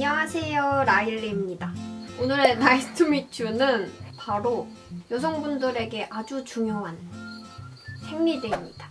안녕하세요, 라일리입니다. 오늘의 나이스 투 미츄는 바로 여성분들에게 아주 중요한 생리대입니다.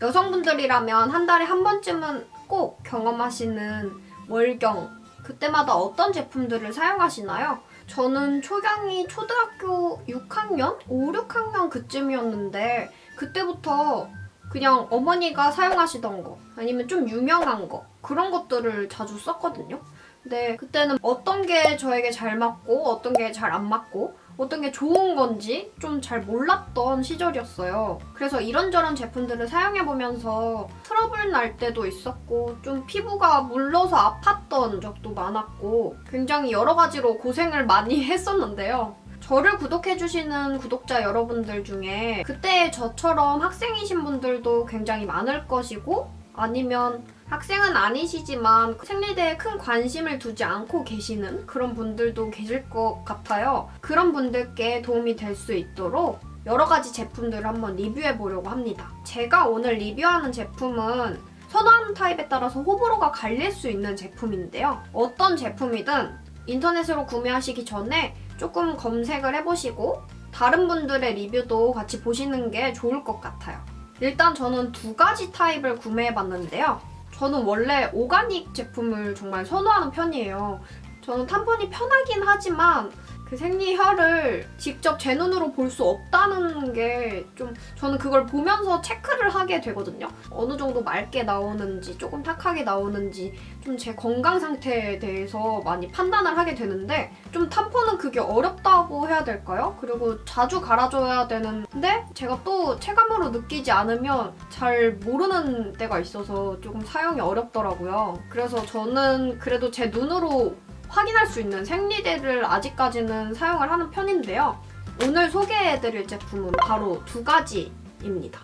여성분들이라면 한 달에 한 번쯤은 꼭 경험하시는 월경, 그때마다 어떤 제품들을 사용하시나요? 저는 초경이 초등학교 6학년? 5, 6학년 그쯤이었는데 그때부터 그냥 어머니가 사용하시던 거 아니면 좀 유명한 거 그런 것들을 자주 썼거든요. 근데 그때는 어떤 게 저에게 잘 맞고 어떤 게 잘 안 맞고 어떤 게 좋은 건지 좀 잘 몰랐던 시절이었어요. 그래서 이런저런 제품들을 사용해보면서 트러블 날 때도 있었고 좀 피부가 물러서 아팠던 적도 많았고 굉장히 여러 가지로 고생을 많이 했었는데요. 저를 구독해주시는 구독자 여러분들 중에 그때 저처럼 학생이신 분들도 굉장히 많을 것이고 아니면 학생은 아니시지만 생리대에 큰 관심을 두지 않고 계시는 그런 분들도 계실 것 같아요. 그런 분들께 도움이 될 수 있도록 여러 가지 제품들을 한번 리뷰해보려고 합니다. 제가 오늘 리뷰하는 제품은 선호하는 타입에 따라서 호불호가 갈릴 수 있는 제품인데요. 어떤 제품이든 인터넷으로 구매하시기 전에 조금 검색을 해보시고 다른 분들의 리뷰도 같이 보시는 게 좋을 것 같아요. 일단 저는 두 가지 타입을 구매해봤는데요. 저는 원래 오가닉 제품을 정말 선호하는 편이에요. 저는 탐폰이 편하긴 하지만 그 생리혈을 직접 제 눈으로 볼 수 없다는 게 좀 저는 그걸 보면서 체크를 하게 되거든요. 어느 정도 맑게 나오는지 조금 탁하게 나오는지 좀 제 건강 상태에 대해서 많이 판단을 하게 되는데 좀 탐폰은 그게 어렵다고 해야 될까요? 그리고 자주 갈아줘야 되는데 제가 또 체감으로 느끼지 않으면 잘 모르는 때가 있어서 조금 사용이 어렵더라고요. 그래서 저는 그래도 제 눈으로 확인할 수 있는 생리대를 아직까지는 사용을 하는 편인데요. 오늘 소개해드릴 제품은 바로 두 가지입니다.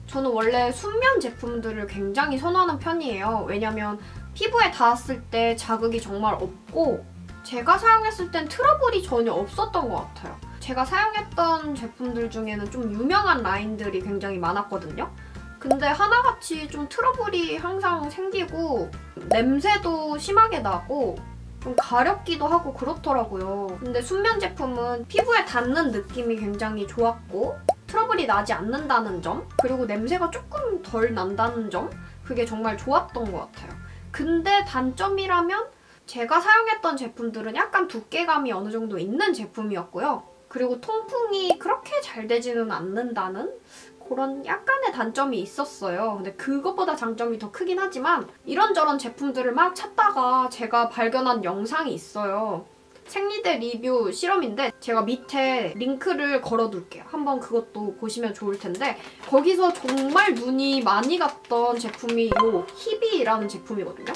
저는 원래 순면 제품들을 굉장히 선호하는 편이에요. 왜냐면 피부에 닿았을 때 자극이 정말 없고 제가 사용했을 땐 트러블이 전혀 없었던 것 같아요. 제가 사용했던 제품들 중에는 좀 유명한 라인들이 굉장히 많았거든요. 근데 하나같이 좀 트러블이 항상 생기고 냄새도 심하게 나고 좀 가렵기도 하고 그렇더라고요. 근데 순면 제품은 피부에 닿는 느낌이 굉장히 좋았고 트러블이 나지 않는다는 점 그리고 냄새가 조금 덜 난다는 점 그게 정말 좋았던 것 같아요. 근데 단점이라면 제가 사용했던 제품들은 약간 두께감이 어느 정도 있는 제품이었고요. 그리고 통풍이 그렇게 잘 되지는 않는다는 그런 약간의 단점이 있었어요. 근데 그것보다 장점이 더 크긴 하지만 이런저런 제품들을 막 찾다가 제가 발견한 영상이 있어요. 생리대 리뷰 실험인데 제가 밑에 링크를 걸어둘게요. 한번 그것도 보시면 좋을 텐데 거기서 정말 눈이 많이 갔던 제품이 이 히비라는 제품이거든요.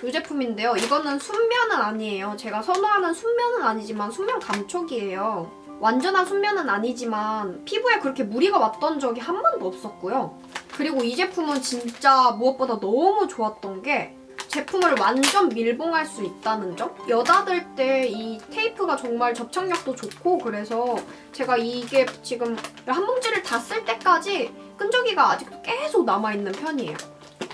이 제품인데요. 이거는 순면은 아니에요. 제가 선호하는 순면은 아니지만 순면 감촉이에요. 완전한 순면은 아니지만 피부에 그렇게 무리가 왔던 적이 한 번도 없었고요. 그리고 이 제품은 진짜 무엇보다 너무 좋았던 게 제품을 완전 밀봉할 수 있다는 점? 여닫을 때 이 테이프가 정말 접착력도 좋고 그래서 제가 이게 지금 한 봉지를 다 쓸 때까지 끈적이가 아직도 계속 남아있는 편이에요.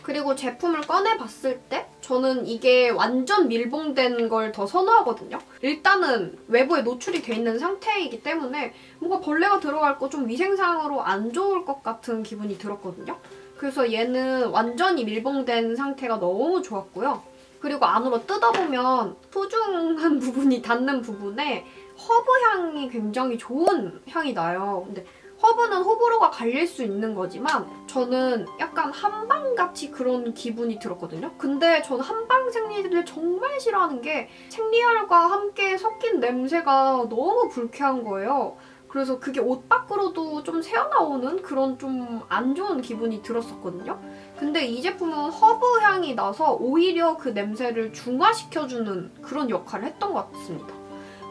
그리고 제품을 꺼내봤을 때 저는 이게 완전 밀봉된 걸 더 선호하거든요. 일단은 외부에 노출이 돼 있는 상태이기 때문에 뭔가 벌레가 들어갈 거 좀 위생상으로 안 좋을 것 같은 기분이 들었거든요. 그래서 얘는 완전히 밀봉된 상태가 너무 좋았고요. 그리고 안으로 뜯어보면 소중한 부분이 닿는 부분에 허브 향이 굉장히 좋은 향이 나요. 근데 허브는 호불호가 갈릴 수 있는 거지만 저는 약간 한방같이 그런 기분이 들었거든요. 근데 저는 한방 생리대를 정말 싫어하는 게 생리혈과 함께 섞인 냄새가 너무 불쾌한 거예요. 그래서 그게 옷 밖으로도 좀 새어나오는 그런 좀 안 좋은 기분이 들었었거든요. 근데 이 제품은 허브 향이 나서 오히려 그 냄새를 중화시켜주는 그런 역할을 했던 것 같습니다.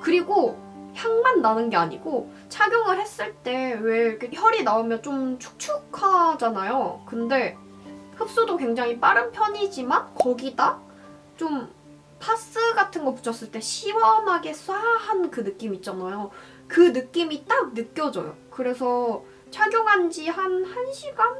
그리고 향만 나는 게 아니고 착용을 했을 때 왜 이렇게 혈이 나오면 좀 축축하잖아요. 근데 흡수도 굉장히 빠른 편이지만 거기다 좀 파스 같은 거 붙였을 때 시원하게 쏴한 그 느낌 있잖아요. 그 느낌이 딱 느껴져요. 그래서 착용한 지 한 1시간?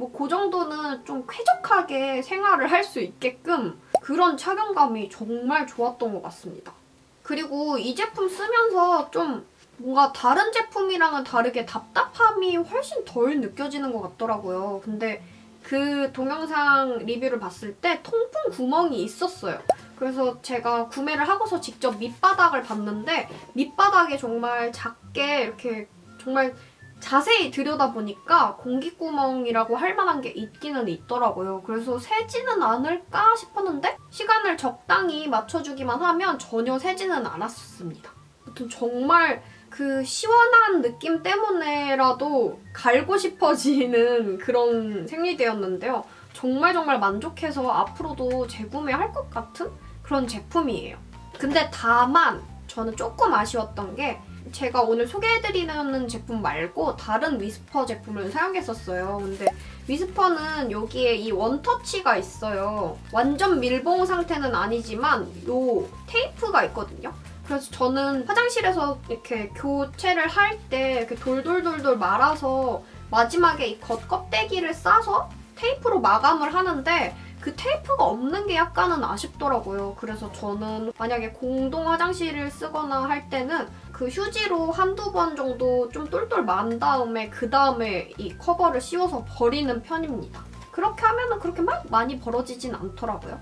뭐 그 정도는 좀 쾌적하게 생활을 할 수 있게끔 그런 착용감이 정말 좋았던 것 같습니다. 그리고 이 제품 쓰면서 좀 뭔가 다른 제품이랑은 다르게 답답함이 훨씬 덜 느껴지는 것 같더라고요. 근데 그 동영상 리뷰를 봤을 때 통풍 구멍이 있었어요. 그래서 제가 구매를 하고서 직접 밑바닥을 봤는데 밑바닥에 정말 작게 이렇게 정말 자세히 들여다보니까 공기구멍이라고 할 만한 게 있기는 있더라고요. 그래서 새지는 않을까 싶었는데 시간을 적당히 맞춰주기만 하면 전혀 새지는 않았습니다. 아무튼 정말 그 시원한 느낌 때문에라도 갈고 싶어지는 그런 생리대였는데요. 정말 만족해서 앞으로도 재구매할 것 같은 그런 제품이에요. 근데 다만 저는 조금 아쉬웠던 게 제가 오늘 소개해드리는 제품 말고 다른 위스퍼 제품을 사용했었어요. 근데 위스퍼는 여기에 이 원터치가 있어요. 완전 밀봉 상태는 아니지만 요 테이프가 있거든요. 그래서 저는 화장실에서 이렇게 교체를 할 때 이렇게 돌돌돌돌 말아서 마지막에 이 겉껍데기를 싸서 테이프로 마감을 하는데 그 테이프가 없는 게 약간은 아쉽더라고요. 그래서 저는 만약에 공동 화장실을 쓰거나 할 때는 그 휴지로 한두 번 정도 좀 똘똘 만 다음에 그 다음에 이 커버를 씌워서 버리는 편입니다. 그렇게 하면은 그렇게 막 많이 벌어지진 않더라고요.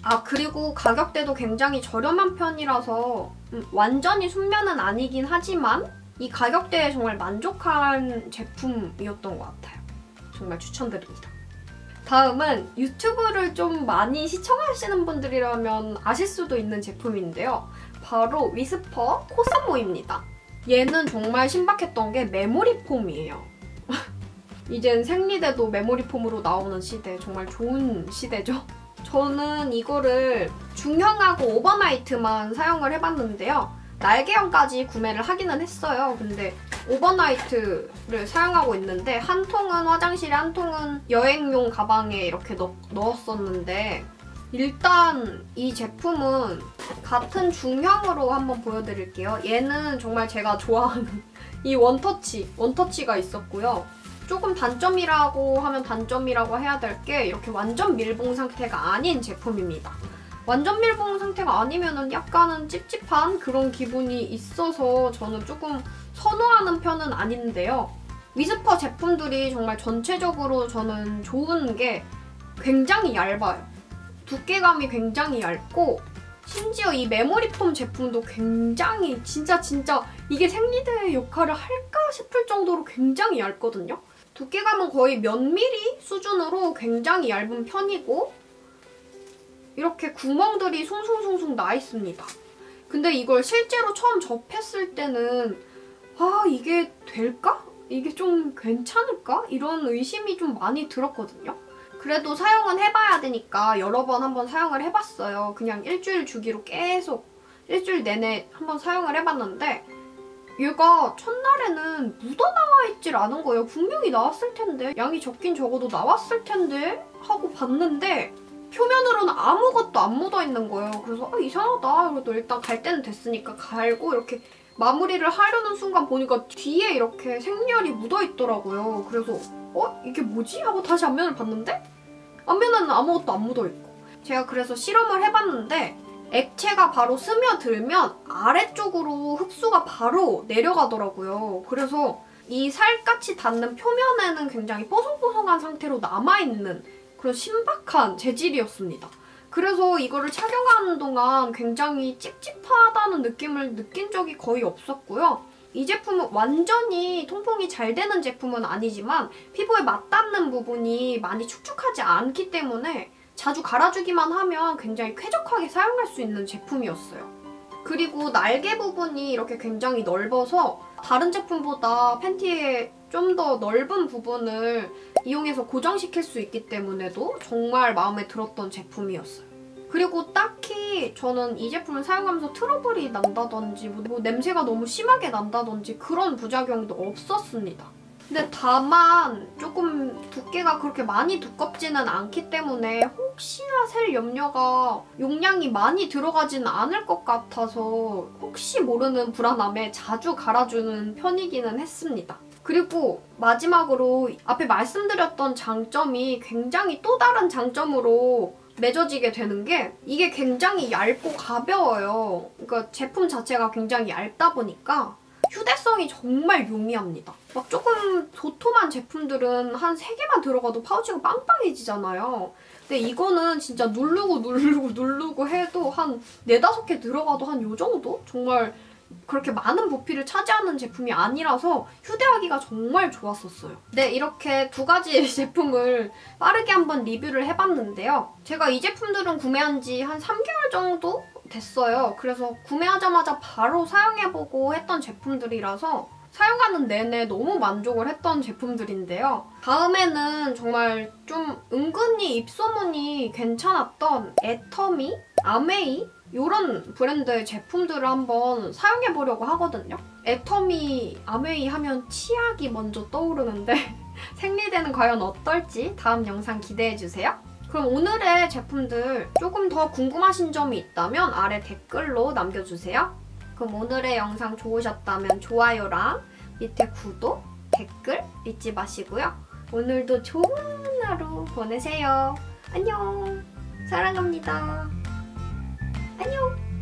아, 그리고 가격대도 굉장히 저렴한 편이라서 완전히 순면은 아니긴 하지만 이 가격대에 정말 만족한 제품이었던 것 같아요. 정말 추천드립니다. 다음은 유튜브를 좀 많이 시청하시는 분들이라면 아실 수도 있는 제품인데요. 바로 위스퍼 코스모입니다. 얘는 정말 신박했던 게 메모리 폼이에요. 이젠 생리대도 메모리 폼으로 나오는 시대, 정말 좋은 시대죠? 저는 이거를 중형하고 오버나이트만 사용을 해봤는데요. 날개형까지 구매를 하기는 했어요. 근데 오버나이트를 사용하고 있는데 한 통은 화장실에 한 통은 여행용 가방에 이렇게 넣었었는데 일단 이 제품은 같은 중형으로 한번 보여드릴게요. 얘는 정말 제가 좋아하는 이 원터치가 있었고요. 조금 단점이라고 하면 단점이라고 해야 될 게 이렇게 완전 밀봉 상태가 아닌 제품입니다. 완전 밀봉 상태가 아니면은 약간은 찝찝한 그런 기분이 있어서 저는 조금 선호하는 편은 아닌데요. 위스퍼 제품들이 정말 전체적으로 저는 좋은 게 굉장히 얇아요. 두께감이 굉장히 얇고 심지어 이 메모리 폼 제품도 굉장히 진짜 이게 생리대의 역할을 할까 싶을 정도로 굉장히 얇거든요. 두께감은 거의 몇 미리 수준으로 굉장히 얇은 편이고 이렇게 구멍들이 숭숭숭숭 나 있습니다. 근데 이걸 실제로 처음 접했을 때는 아, 이게 될까? 이게 좀 괜찮을까? 이런 의심이 좀 많이 들었거든요. 그래도 사용은 해봐야 되니까 여러 번 한번 사용을 해봤어요. 그냥 일주일 주기로 계속 일주일 내내 한번 사용을 해봤는데 얘가 첫날에는 묻어나와 있질 않은 거예요. 분명히 나왔을 텐데 양이 적긴 적어도 나왔을 텐데 하고 봤는데 표면으로는 아무것도 안 묻어있는 거예요. 그래서 이상하다. 그래도 일단 갈 때는 됐으니까 갈고 이렇게 마무리를 하려는 순간 보니까 뒤에 이렇게 생열이 묻어있더라고요. 그래서 이게 뭐지? 하고 다시 앞면을 봤는데 앞면에는 아무것도 안 묻어있고 제가 그래서 실험을 해봤는데 액체가 바로 스며들면 아래쪽으로 흡수가 바로 내려가더라고요. 그래서 이 살같이 닿는 표면에는 굉장히 뽀송뽀송한 상태로 남아있는 그런 신박한 재질이었습니다. 그래서 이거를 착용하는 동안 굉장히 찝찝하다는 느낌을 느낀 적이 거의 없었고요. 이 제품은 완전히 통풍이 잘 되는 제품은 아니지만 피부에 맞닿는 부분이 많이 축축하지 않기 때문에 자주 갈아주기만 하면 굉장히 쾌적하게 사용할 수 있는 제품이었어요. 그리고 날개 부분이 이렇게 굉장히 넓어서 다른 제품보다 팬티의 좀 더 넓은 부분을 이용해서 고정시킬 수 있기 때문에도 정말 마음에 들었던 제품이었어요. 그리고 딱히 저는 이 제품을 사용하면서 트러블이 난다든지 뭐 냄새가 너무 심하게 난다든지 그런 부작용도 없었습니다. 근데 다만 조금 두께가 그렇게 많이 두껍지는 않기 때문에 혹시나 셀 염려가 용량이 많이 들어가지는 않을 것 같아서 혹시 모르는 불안함에 자주 갈아주는 편이기는 했습니다. 그리고 마지막으로 앞에 말씀드렸던 장점이 굉장히 또 다른 장점으로 맺어지게 되는 게 이게 굉장히 얇고 가벼워요. 그러니까 제품 자체가 굉장히 얇다 보니까 휴대성이 정말 용이합니다. 막 조금 도톰한 제품들은 한 3개만 들어가도 파우치가 빵빵해지잖아요. 근데 이거는 진짜 누르고 해도 한 4~5개 들어가도 한 요 정도? 정말 그렇게 많은 부피를 차지하는 제품이 아니라서 휴대하기가 정말 좋았었어요. 네, 이렇게 2가지 제품을 빠르게 한번 리뷰를 해봤는데요. 제가 이 제품들은 구매한 지 한 3개월 정도 됐어요. 그래서 구매하자마자 바로 사용해보고 했던 제품들이라서 사용하는 내내 너무 만족을 했던 제품들인데요. 다음에는 정말 좀 은근히 입소문이 괜찮았던 애터미, 아메이 이런 브랜드의 제품들을 한번 사용해보려고 하거든요. 애터미, 아메이 하면 치약이 먼저 떠오르는데 생리대는 과연 어떨지 다음 영상 기대해주세요. 그럼 오늘의 제품들 조금 더 궁금하신 점이 있다면 아래 댓글로 남겨주세요. 그럼 오늘의 영상 좋으셨다면 좋아요랑 밑에 구독, 댓글 잊지 마시고요. 오늘도 좋은 하루 보내세요. 안녕. 사랑합니다. 안녕.